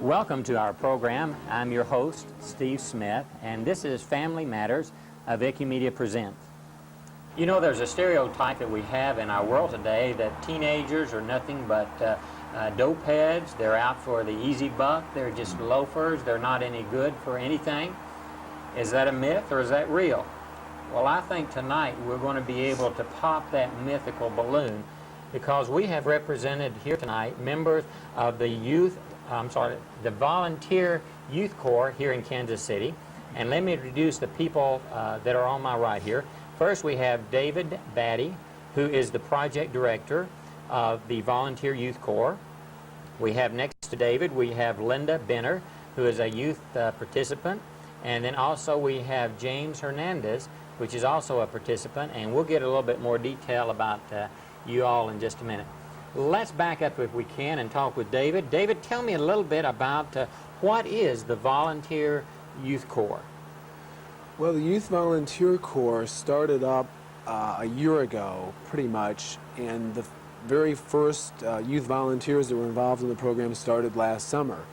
Welcome to our program. I'm your host, Steve Smith, and this is Family Matters of Wikimedia Presents. You know, there's a stereotype that we have in our world today that teenagers are nothing but dope heads. They're out for the easy buck. They're just loafers. They're not any good for anything. Is that a myth or is that real? Well, I think tonight we're going to be able to pop that mythical balloon because we have represented here tonight members of the Volunteer Youth Corps here in Kansas City. And let me introduce the people that are on my right here. First, we have David Battey, who is the project director of the Volunteer Youth Corps. We have next to David, we have Linda Benner, who is a youth participant. And then also we have James Hernandez, which is also a participant. And we'll get a little bit more detail about you all in just a minute. Let's back up if we can and talk with David. David, tell me a little bit about what is the Volunteer Youth Corps? Well, the Youth Volunteer Corps started up a year ago, pretty much, and the very first youth volunteers that were involved in the program started last summer.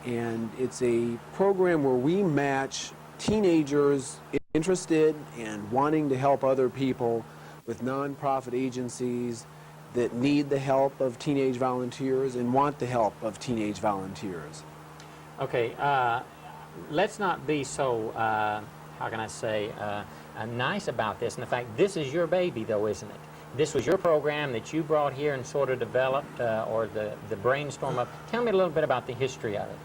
And it's a program where we match teenagers interested and wanting to help other people with nonprofit agencies that need the help of teenage volunteers and want the help of teenage volunteers. Okay, let's not be so, how can I say, nice about this. And the fact, this is your baby, though, isn't it? This was your program that you brought here and sort of developed, or the brainstorm of. Tell me a little bit about the history of it.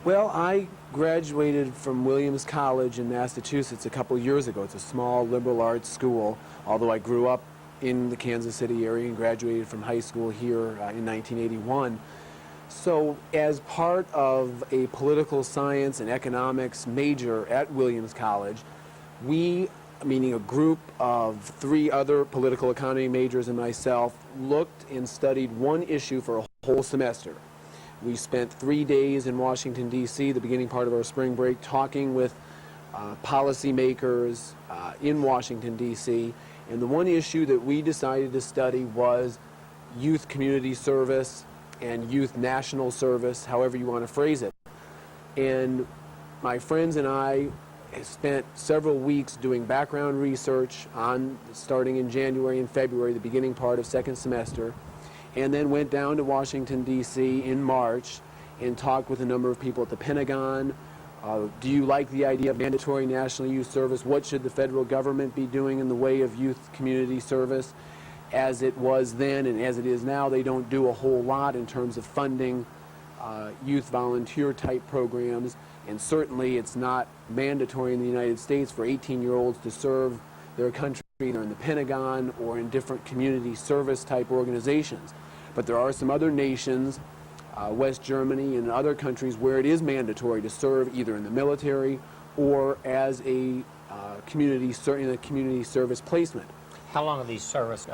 Well, I graduated from Williams College in Massachusetts a couple years ago. It's a small liberal arts school, although I grew up in the Kansas City area and graduated from high school here in 1981. So as part of a political science and economics major at Williams College, we, meaning a group of 3 other political economy majors and myself, looked and studied one issue for a whole semester. We spent 3 days in Washington, D.C., the beginning part of our spring break, talking with policymakers in Washington, D.C., and the one issue that we decided to study was youth community service and youth national service, however you want to phrase it. And my friends and I spent several weeks doing background research on starting in January and February, the beginning part of second semester, and then went down to Washington, D.C. in March and talked with a number of people at the Pentagon. Do you like the idea of mandatory national youth service? What should the federal government be doing in the way of youth community service? As it was then and as it is now, they don't do a whole lot in terms of funding youth volunteer type programs, and certainly it's not mandatory in the United States for 18-year-olds to serve their country either in the Pentagon or in different community service type organizations. But there are some other nations, West Germany and other countries, where it is mandatory to serve either in the military or as a community service placement. How long are these service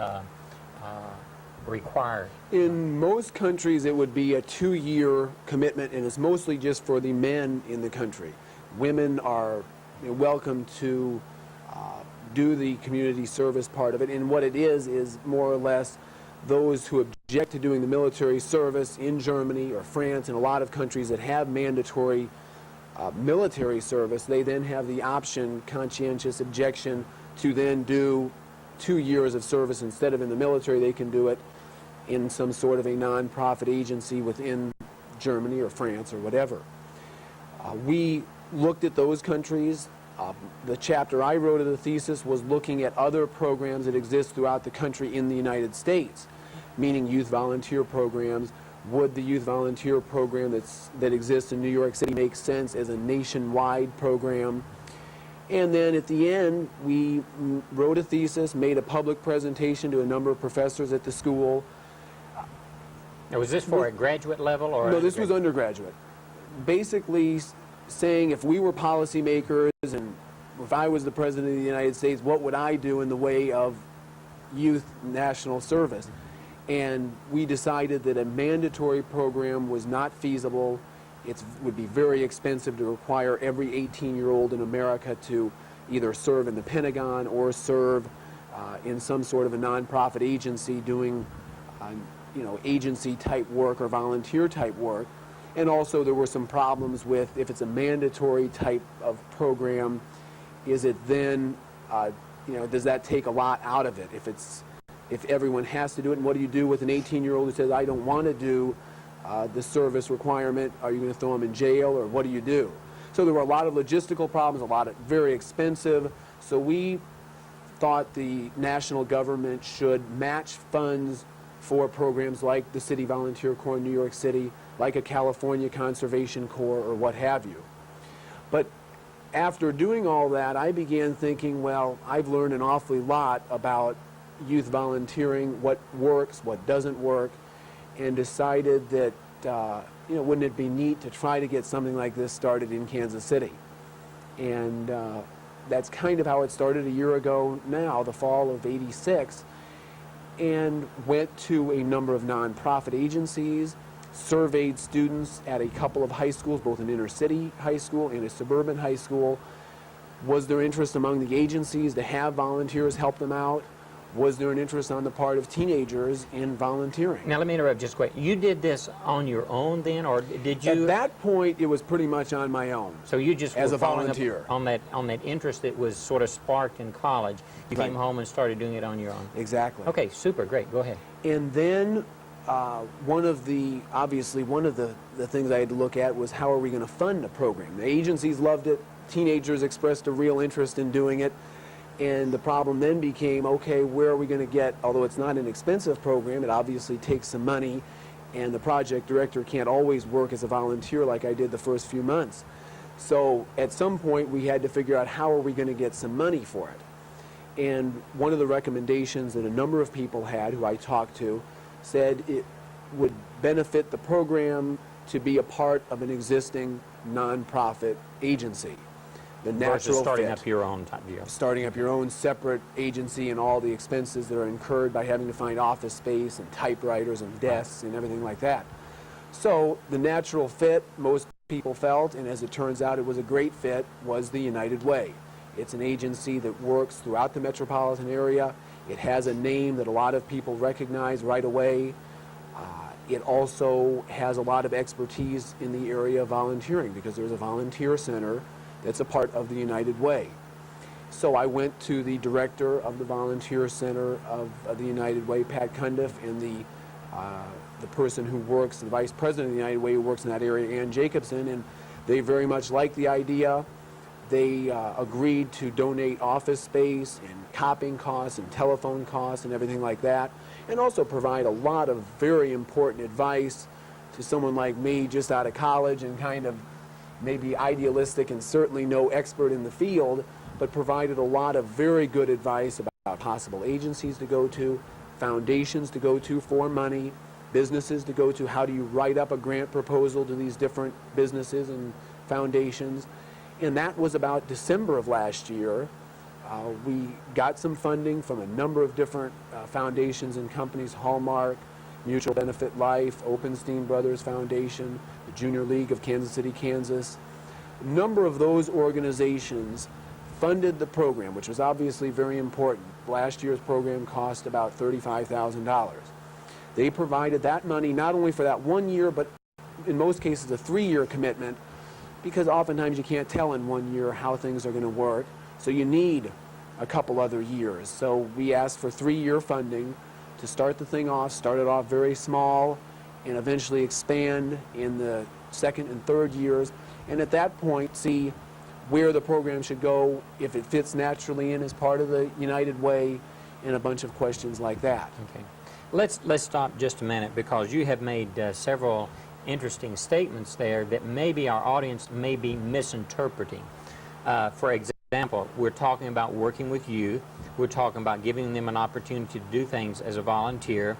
required? In most countries, it would be a 2-year commitment, and it's mostly just for the men in the country. Women are welcome to do the community service part of it, and what it is more or less those who object to doing the military service in Germany or France and a lot of countries that have mandatory military service, they then have the option, conscientious objection, to then do 2 years of service. Instead of in the military, they can do it in some sort of a non-profit agency within Germany or France or whatever. We looked at those countries. The chapter I wrote of the thesis was looking at other programs that exist throughout the country in the United States, meaning youth volunteer programs. Would the youth volunteer program that exists in New York City make sense as a nationwide program? And then at the end, we wrote a thesis, made a public presentation to a number of professors at the school. Now, was this for a graduate level or? No, this was undergraduate. Basically saying if we were policymakers and if I was the President of the United States, what would I do in the way of youth national service? And we decided that a mandatory program was not feasible. It would be very expensive to require every 18-year-old in America to either serve in the Pentagon or serve in some sort of a nonprofit agency doing agency type work or volunteer type work. And also there were some problems with, if it's a mandatory type of program, is it then, does that take a lot out of it? If everyone has to do it, and what do you do with an 18-year-old who says, I don't want to do the service requirement? Are you going to throw them in jail, or what do you do? So there were a lot of logistical problems, a lot of very expensive. So we thought the national government should match funds for programs like the City Volunteer Corps in New York City, like a California Conservation Corps, or what have you. But after doing all that, I began thinking, well, I've learned an awfully lot about youth volunteering, what works, what doesn't work, and decided that, wouldn't it be neat to try to get something like this started in Kansas City? And that's kind of how it started a year ago now, the fall of '86, and went to a number of nonprofit agencies, surveyed students at a couple of high schools, both an inner city high school and a suburban high school. Was there interest among the agencies to have volunteers help them out? Was there an interest on the part of teenagers in volunteering? Now, let me interrupt just quick. You did this on your own then, or did you? At that point, it was pretty much on my own. So you just as were a following volunteer up on that interest that was sort of sparked in college. You Right. came home and started doing it on your own. Exactly. Okay, super, great. Go ahead. And then one of the things I had to look at was, how are we going to fund a program? The agencies loved it. Teenagers expressed a real interest in doing it. And the problem then became, okay, where are we going to get, although it's not an expensive program, it obviously takes some money, and the project director can't always work as a volunteer like I did the first few months. So at some point we had to figure out, how are we going to get some money for it? And one of the recommendations that a number of people had who I talked to said it would benefit the program to be a part of an existing nonprofit agency. The Versus natural starting fit. up your own type deal. Starting up your own separate agency and all the expenses that are incurred by having to find office space and typewriters and desks and everything like that. So the natural fit, most people felt, and as it turns out it was a great fit, was the United Way. It's an agency that works throughout the metropolitan area. It has a name that a lot of people recognize right away. It also has a lot of expertise in the area of volunteering, because there's a volunteer center that's a part of the United Way. So I went to the director of the Volunteer Center of the United Way, Pat Cundiff, and the person who works, the vice president of the United Way who works in that area, Ann Jacobson, and they very much liked the idea. They agreed to donate office space and copying costs and telephone costs and everything like that, and also provide a lot of very important advice to someone like me just out of college and kind of maybe idealistic and certainly no expert in the field, but provided a lot of very good advice about possible agencies to go to, foundations to go to for money, businesses to go to, how do you write up a grant proposal to these different businesses and foundations. And that was about December of last year. We got some funding from a number of different foundations and companies, Hallmark, Mutual Benefit Life, Openstein Brothers Foundation, the Junior League of Kansas City, Kansas. A number of those organizations funded the program, which was obviously very important. Last year's program cost about $35,000. They provided that money not only for that 1 year, but in most cases a 3-year commitment, because oftentimes you can't tell in 1 year how things are going to work. So you need a couple other years. So we asked for 3-year funding to start the thing off, start it off very small, and eventually expand in the second and third years. And at that point, see where the program should go, if it fits naturally in as part of the United Way, and a bunch of questions like that. Okay. Let's stop just a minute, because you have made several interesting statements there that maybe our audience may be misinterpreting. For example, we're talking about working with youth. We're talking about giving them an opportunity to do things as a volunteer.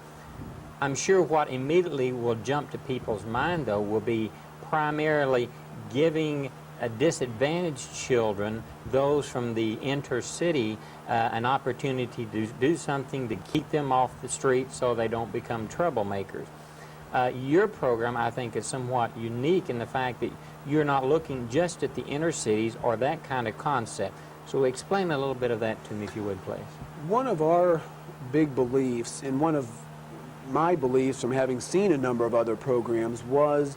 I'm sure what immediately will jump to people's mind, though, will be primarily giving disadvantaged children, those from the intercity, an opportunity to do something to keep them off the street so they don't become troublemakers. Your program, I think, is somewhat unique in the fact that you're not looking just at the inner cities or that kind of concept. So explain a little bit of that to me, if you would, please. One of our big beliefs, and one of my beliefs from having seen a number of other programs, was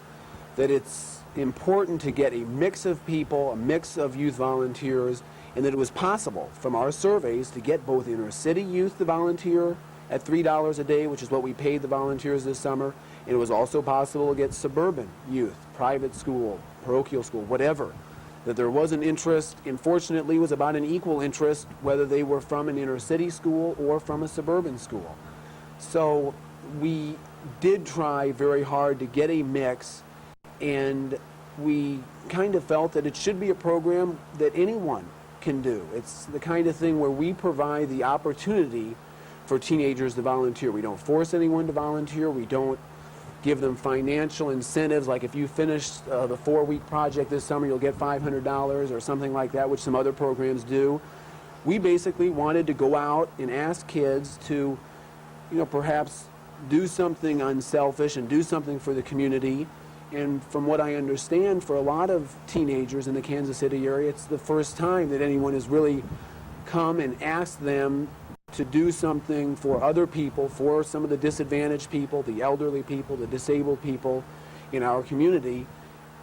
that it's important to get a mix of people, a mix of youth volunteers, and that it was possible from our surveys to get both inner city youth to volunteer at $3 a day, which is what we paid the volunteers this summer, and it was also possible to get suburban youth, private school, parochial school, whatever. That there was an interest, and fortunately was about an equal interest, whether they were from an inner city school or from a suburban school. So we did try very hard to get a mix, and we kind of felt that it should be a program that anyone can do. It's the kind of thing where we provide the opportunity for teenagers to volunteer. We don't force anyone to volunteer. We don't give them financial incentives, like if you finish the 4-week project this summer, you'll get $500 or something like that, which some other programs do. We basically wanted to go out and ask kids to, perhaps do something unselfish and do something for the community. And from what I understand, for a lot of teenagers in the Kansas City area, it's the first time that anyone has really come and asked them to do something for other people, for some of the disadvantaged people, the elderly people, the disabled people in our community.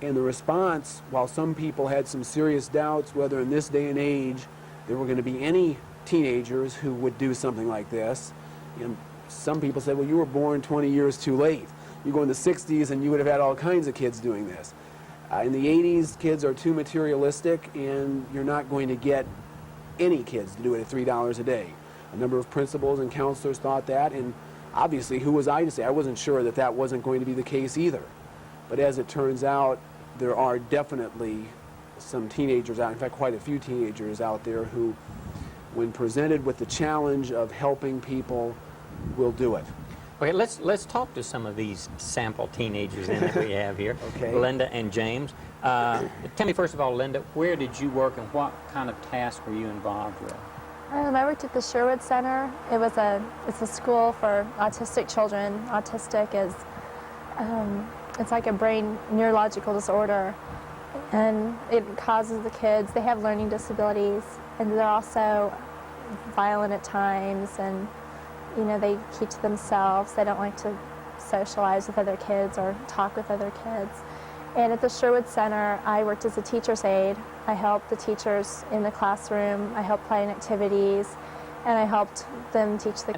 And the response, while some people had some serious doubts whether in this day and age there were going to be any teenagers who would do something like this, some people said, well, you were born 20 years too late. You go in the 60s and you would have had all kinds of kids doing this. In the 80s, kids are too materialistic, and you're not going to get any kids to do it at $3 a day. A number of principals and counselors thought that, and obviously, who was I to say? I wasn't sure that that wasn't going to be the case either. But as it turns out, there are definitely some teenagers out, in fact, quite a few teenagers out there who, when presented with the challenge of helping people, will do it. Okay, let's talk to some of these sample teenagers then that we have here. Okay. Linda and James. Tell me first of all, Linda, where did you work and what kind of tasks were you involved with? I worked at the Sherwood Center. It's a school for autistic children. Autistic is it's like a brain neurological disorder, and it causes the kids. They have learning disabilities, and they're also violent at times, and they keep to themselves. They don't like to socialize with other kids or talk with other kids. And at the Sherwood Center, I worked as a teacher's aide. I helped the teachers in the classroom. I helped plan activities, and I helped them teach the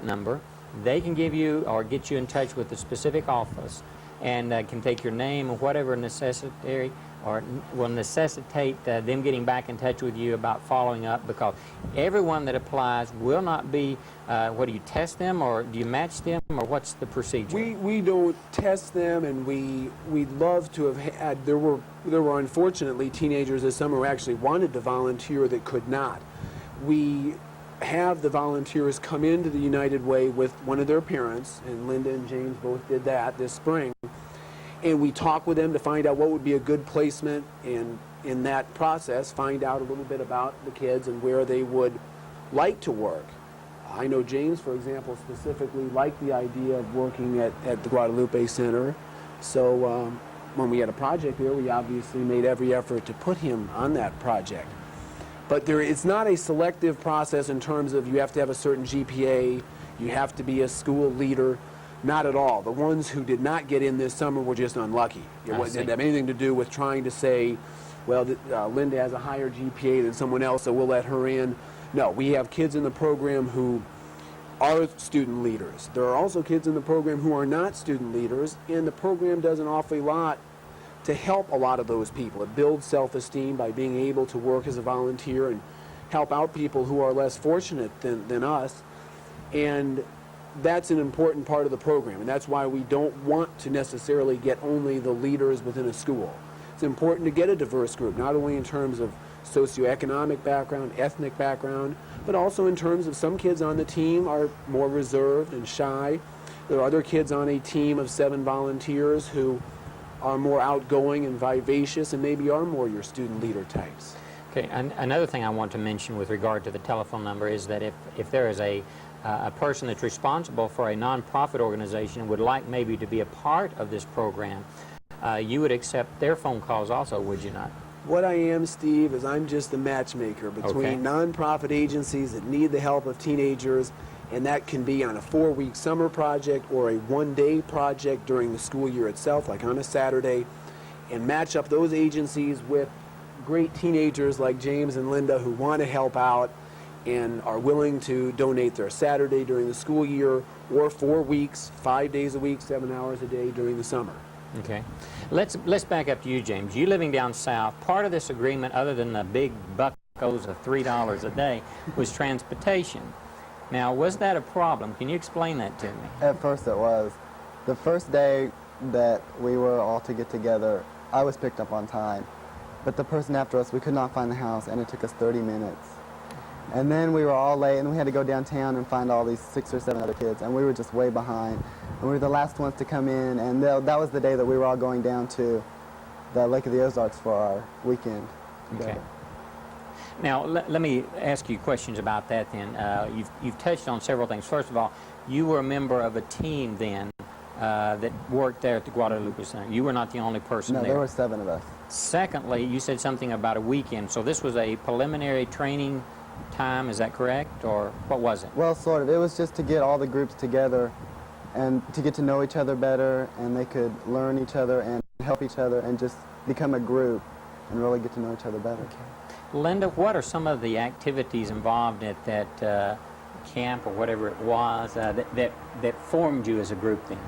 number. They can give you or get you in touch with the specific office, and can take your name or whatever necessary or will necessitate them getting back in touch with you about following up, because everyone that applies will not be, what do you test them, or do you match them, or what's the procedure? We don't test them, and we'd love to have had, there were unfortunately teenagers this summer who actually wanted to volunteer that could not. We have the volunteers come into the United Way with one of their parents, and Linda and James both did that this spring. And we talk with them to find out what would be a good placement, and in that process find out a little bit about the kids and where they would like to work. I know James, for example, specifically liked the idea of working at the Guadalupe Center. So when we had a project there, we obviously made every effort to put him on that project. But it's not a selective process in terms of you have to have a certain GPA, you have to be a school leader. Not at all. The ones who did not get in this summer were just unlucky. It didn't have anything to do with trying to say, well, Linda has a higher GPA than someone else, so we'll let her in. No, we have kids in the program who are student leaders. There are also kids in the program who are not student leaders, and the program does an awfully lot to help a lot of those people. It builds self-esteem by being able to work as a volunteer and help out people who are less fortunate than us. And that's an important part of the program, and that's why we don't want to necessarily get only the leaders within a school. It's important to get a diverse group, not only in terms of socioeconomic background, ethnic background, but also in terms of some kids on the team are more reserved and shy. There are other kids on a team of 7 volunteers who are more outgoing and vivacious and maybe are more your student leader types. Okay, another thing I want to mention with regard to the telephone number is that if there is a person that's responsible for a nonprofit organization and would like maybe to be a part of this program, you would accept their phone calls also, would you not? What I am, Steve, is I'm just a matchmaker between nonprofit agencies that need the help of teenagers, and that can be on a 4-week summer project or a 1-day project during the school year itself, like on a Saturday, and match up those agencies with great teenagers like James and Linda who want to help out and are willing to donate their Saturday during the school year, or 4 weeks, 5 days a week, 7 hours a day during the summer. Okay. Let's back up to you, James. You living down south, part of this agreement, other than the big buckos of $3 a day, was transportation. Now, was that a problem? Can you explain that to me? At first it was. The first day that we were all to get together, I was picked up on time. But the person after us, we could not find the house, and it took us 30 minutes. And then we were all late, and we had to go downtown and find all these 6 or 7 other kids, and we were just way behind. And we were the last ones to come in, and that was the day that we were all going down to the Lake of the Ozarks for our weekend together. Okay. Now, let me ask you questions about that then. You've touched on several things. First of all, you were a member of a team then that worked there at the Guadalupe Center. You were not the only person No, there. there were 7 of us. Secondly, you said something about a weekend. So this was a preliminary training time, is that correct? Or what was it? Well, sort of. It was just to get all the groups together and to get to know each other better, and they could learn each other and help each other and just become a group and really get to know each other better. Okay. Linda, what are some of the activities involved at that camp or whatever it was that formed you as a group then?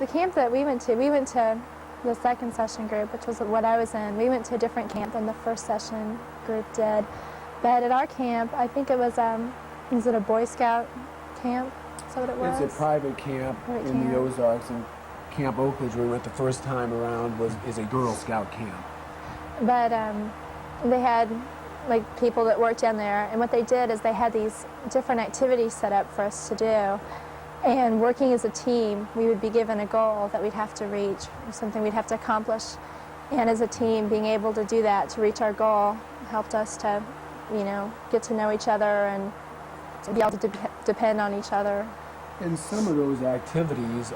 The camp that we went to the second session group, which was what I was in. We went to a different camp than the first session group did. But at our camp, I think it was it a Boy Scout camp? Is that what it was? It's a private camp in the Ozarks, and Camp Oakridge, where we went the first time around, is a Girl Scout camp. But they had like people that worked down there, and what they did is they had these different activities set up for us to do. And working as a team, we would be given a goal that we'd have to reach, or something we'd have to accomplish. And as a team, being able to do that, to reach our goal, helped us to, get to know each other and to be able to depend on each other. And some of those activities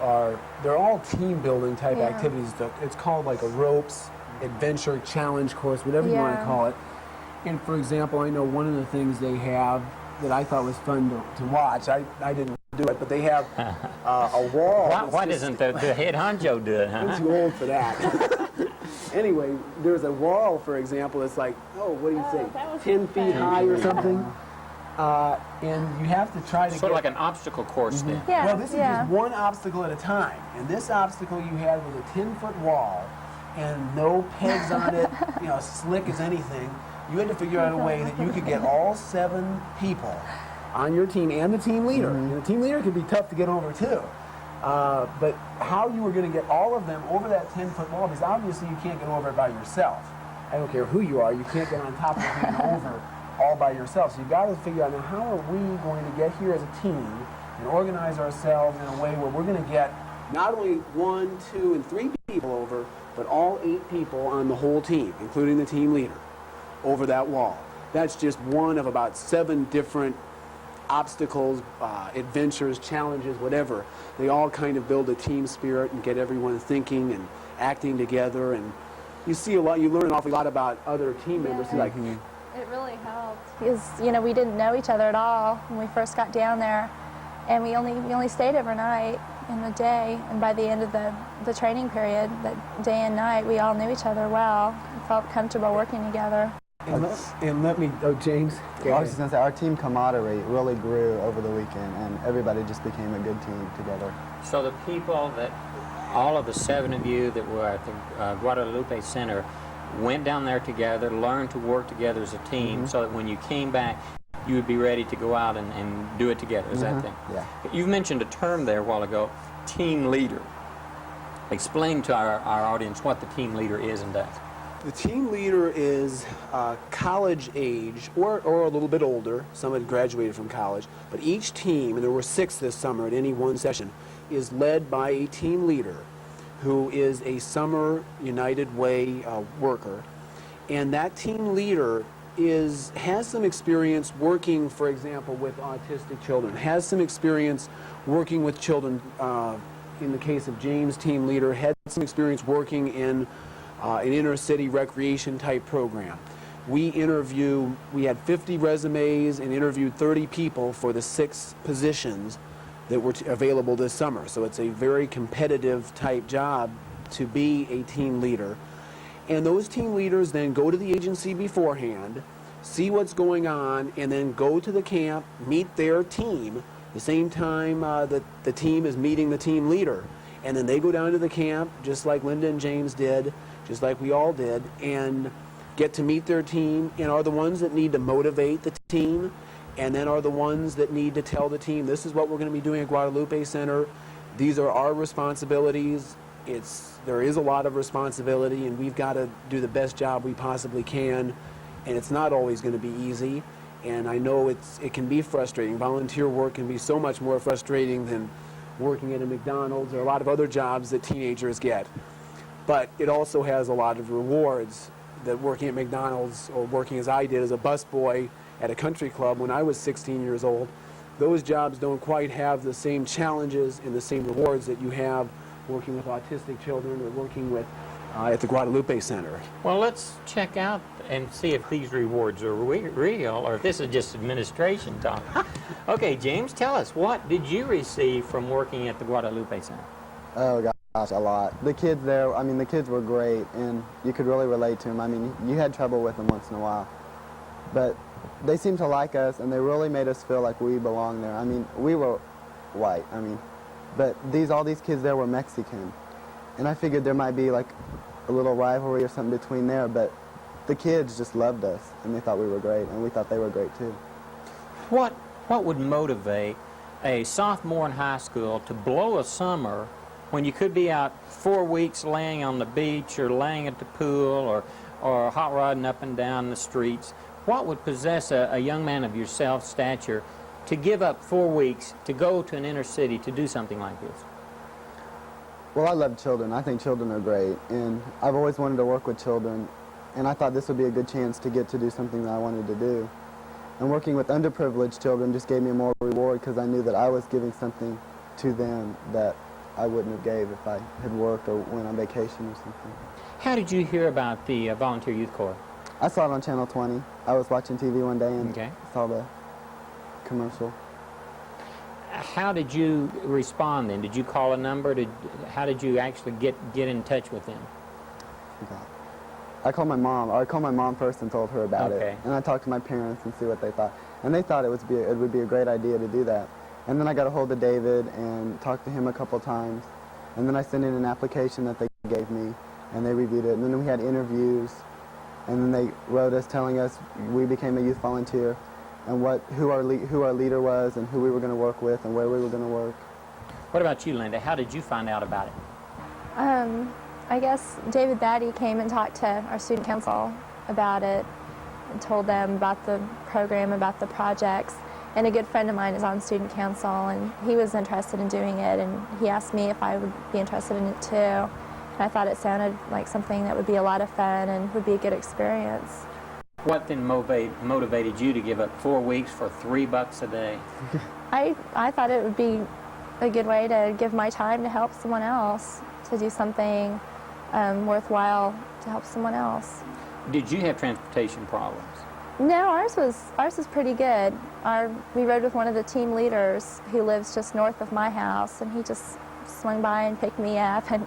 they're all team building type activities. It's called like a ropes, adventure, challenge course, whatever you want to call it. And for example, I know one of the things they have that I thought was fun to watch, I didn't do it, but they have a wall. Why doesn't the head honcho do it, huh? I'm too old for that. Anyway, there's a wall, for example, that's like, what do you say, 10 feet high or something? And you have to try to Sort of like an obstacle course then. Yeah, well, this is just one obstacle at a time. And this obstacle you had was a 10-foot wall and no pegs on it, slick as anything. You had to figure out a way that you could get all 7 people on your team and the team leader. And the team leader could be tough to get over too. But how you were going to get all of them over that 10-foot wall, because obviously you can't get over it by yourself. I don't care who you are, you can't get on top of it and over all by yourself. So you've got to figure out, now, how are we going to get here as a team and organize ourselves in a way where we're going to get not only 1, 2, and 3 people over, but all 8 people on the whole team, including the team leader, over that wall. That's just one of about 7 different obstacles, adventures, challenges, whatever. They all kind of build a team spirit and get everyone thinking and acting together. And you see a lot, you learn an awful lot about other team members. Like, it really helped because we didn't know each other at all when we first got down there, and we only stayed overnight in the day. And by the end of the training period, that day and night, we all knew each other well, and felt comfortable working together. And let me, James. I was just going to say, our team camaraderie really grew over the weekend, and everybody just became a good team together. So the people all of the 7 of you that were at the Guadalupe Center went down there together, learned to work together as a team, so that when you came back, you would be ready to go out and do it together. Is that thing? Yeah. You've mentioned a term there a while ago, team leader. Explain to our audience what the team leader is and does. The team leader is college age or a little bit older. Some had graduated from college. But each team, and there were 6 this summer at any one session, is led by a team leader who is a Summer United Way worker. And that team leader has some experience working, for example, with autistic children, has some experience working with children. In the case of James, team leader, had some experience working in an inner city recreation type program. We had 50 resumes and interviewed 30 people for the 6 positions that were available this summer. So it's a very competitive type job to be a team leader. And those team leaders then go to the agency beforehand, see what's going on, and then go to the camp, meet their team, the same time that the team is meeting the team leader. And then they go down to the camp, just like Linda and James did, just like we all did, and get to meet their team, and are the ones that need to motivate the team, and then are the ones that need to tell the team, this is what we're going to be doing at Guadalupe Center. These are our responsibilities. There is a lot of responsibility, and we've got to do the best job we possibly can, and it's not always going to be easy. And I know it can be frustrating. Volunteer work can be so much more frustrating than working at a McDonald's or a lot of other jobs that teenagers get. But it also has a lot of rewards that working at McDonald's or working as I did as a busboy at a country club when I was 16 years old, those jobs don't quite have the same challenges and the same rewards that you have working with autistic children or working with at the Guadalupe Center. Well, let's check out and see if these rewards are real or if this is just administration talk. Okay, James, tell us, what did you receive from working at the Guadalupe Center? Oh gosh, a lot. The kids there, I mean, the kids were great, and you could really relate to them. I mean, you had trouble with them once in a while, but they seemed to like us, and they really made us feel like we belonged there. I mean, we were white, but all these kids there were Mexican, and I figured there might be like a little rivalry or something between there, but the kids just loved us, and they thought we were great, and we thought they were great too. What would motivate a sophomore in high school to blow a summer when you could be out 4 weeks laying on the beach or laying at the pool or hot rodding up and down the streets? What would possess a young man of your self-stature to give up 4 weeks to go to an inner city to do something like this? Well, I love children. I think children are great, and I've always wanted to work with children, and I thought this would be a good chance to get to do something that I wanted to do. And working with underprivileged children just gave me more reward because I knew that I was giving something to them that I wouldn't have gave if I had worked or went on vacation or something. How did you hear about the Volunteer Youth Corps? I saw it on Channel 20. I was watching TV one day and Okay. saw the commercial. How did you respond then? Did you call a number? How did you actually get in touch with them? I called my mom. I called my mom first and told her about Okay. it. And I talked to my parents and see what they thought. And they thought it would be a great idea to do that. And then I got a hold of David and talked to him a couple times. And then I sent in an application that they gave me, and they reviewed it. And then we had interviews. And then they wrote us telling us we became a youth volunteer and who our leader was and who we were going to work with and where we were going to work. What about you, Linda? How did you find out about it? I guess David Battey came and talked to our student council about it and told them about the program, about the projects. And a good friend of mine is on student council, and he was interested in doing it, and he asked me if I would be interested in it too. And I thought it sounded like something that would be a lot of fun and would be a good experience. What then motivated you to give up 4 weeks for $3 a day? I thought it would be a good way to give my time to help someone else, to do something worthwhile to help someone else. Did you have transportation problems? No, ours was pretty good. We rode with one of the team leaders who lives just north of my house, and he just swung by and picked me up, and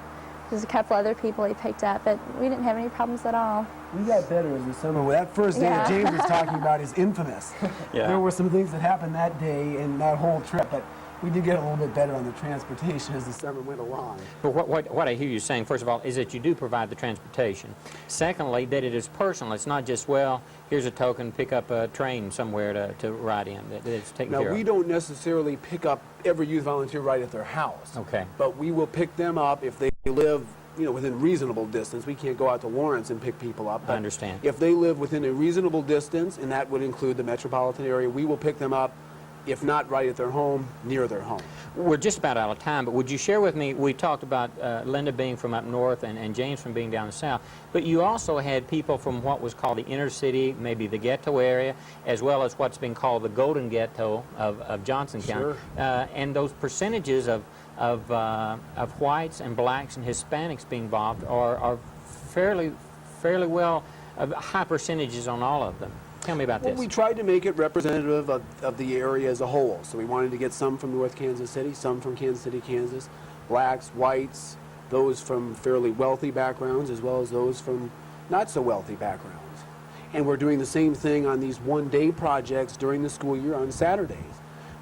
there's a couple other people he picked up, but we didn't have any problems at all. We got better as the summer. Well, that first day that James was talking about is infamous. Yeah. There were some things that happened that day and that whole trip, but we did get a little bit better on the transportation as the summer went along. But what I hear you saying, first of all, is that you do provide the transportation. Secondly, that it is personal. It's not just, well, here's a token, pick up a train somewhere to ride in. That it's taken care Now, of. we don't necessarily pick up every youth volunteer right at their house. Okay. But we will pick them up if they live, within reasonable distance. We can't go out to Lawrence and pick people up. But I understand. if they live within a reasonable distance, and that would include the metropolitan area, we will pick them up, if not right at their home, near their home. We're just about out of time, but would you share with me, we talked about Linda being from up north and James from being down south, but you also had people from what was called the inner city, maybe the ghetto area, as well as what's been called the golden ghetto of Johnson County. Sure. And those percentages of whites and blacks and Hispanics being involved are fairly well, high percentages on all of them. Tell me about Well, this. we tried to make it representative of the area as a whole. So we wanted to get some from North Kansas City, some from Kansas City, Kansas, blacks, whites, those from fairly wealthy backgrounds, as well as those from not so wealthy backgrounds. And we're doing the same thing on these one-day projects during the school year on Saturdays.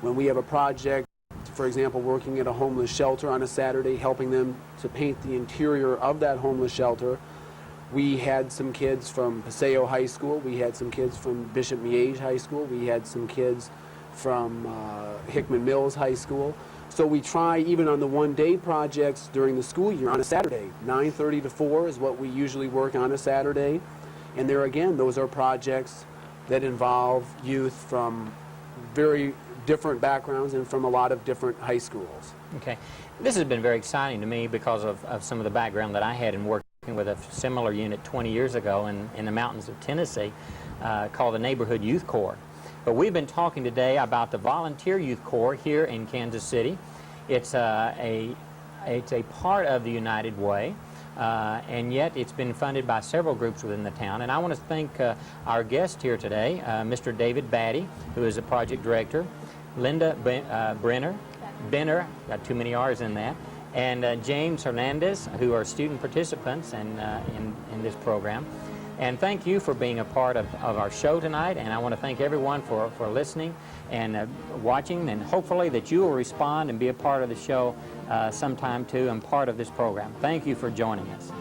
When we have a project, for example, working at a homeless shelter on a Saturday, helping them to paint the interior of that homeless shelter, we had some kids from Paseo High School, we had some kids from Bishop Miege High School, we had some kids from Hickman Mills High School. So we try, even on the one-day projects during the school year, on a Saturday, 9:30 to 4 is what we usually work on a Saturday. And there again, those are projects that involve youth from very different backgrounds and from a lot of different high schools. Okay. This has been very exciting to me because of some of the background that I had in working with a similar unit 20 years ago in the mountains of Tennessee called the Neighborhood Youth Corps. But we've been talking today about the Volunteer Youth Corps here in Kansas City. It's a part of the United Way, and yet it's been funded by several groups within the town. And I want to thank our guest here today, Mr. David Battey, who is the project director, Linda Benner, got too many R's in that, and James Hernandez, who are student participants in this program. And thank you for being a part of our show tonight, and I want to thank everyone for listening and watching, and hopefully that you will respond and be a part of the show sometime too and part of this program. Thank you for joining us.